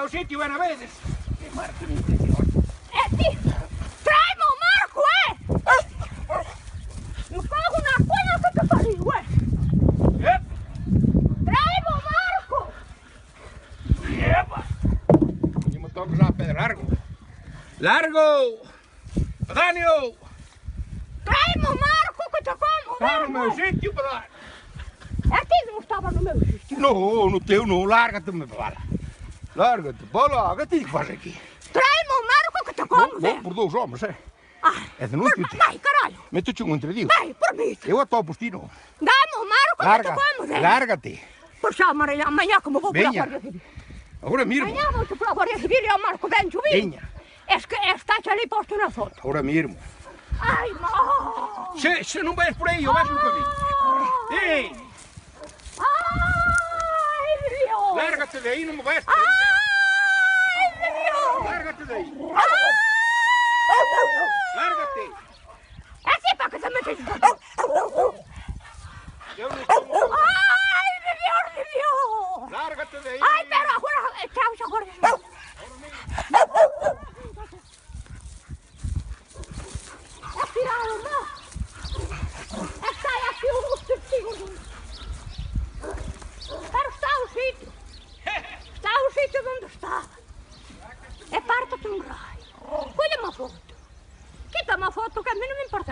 meu sítio una vez. Marco, Trai-me o Marco, Me cago na coisa que te pariu, Trai-me o Marco! Epa! E me toco já a pé largo. Largo! Daniel! Trai-me o Marco que te como! Está no meu sítio para dar. É que não estava no meu sítio. Não, no teu não. Larga-te-me, bala. Larga-te. Bola, larga-te. O que faz aqui? Trai-me o Marco que te como, Vou por 2 homens, é? É denúncio-te. Vai, caralho! Mete-te um entredigo. Vai, permite! Eu atopo ti não. Dá-me o Marco que Larga. te como, Zé! Larga-te. Puxa, amanhã que me vou para a Venha. Guardia Civil. Agora mesmo. Amanhã vou-te para a Guardia Civil e ao Marco dentro, viu? Venha. Estás ali posto na foto. Agora mesmo. Ai, não! Se não vais por aí, eu vais no caminho. Ei! Ai, Deus! Larga-te daí, não me vais por Ai, aí. Deus! Larga-te daí. Ai, Larga-te. é assim para que você me diz. Eu não estou... Ai, Deus! Larga-te daí. Ai, pera, agora... Tchau, agora... É tirar o meu... É sair aqui os testigos. Pero está o sítio. Está o sítio onde está. É parte de um raio. Cuida uma foto. Quita uma foto que a mim não me importa.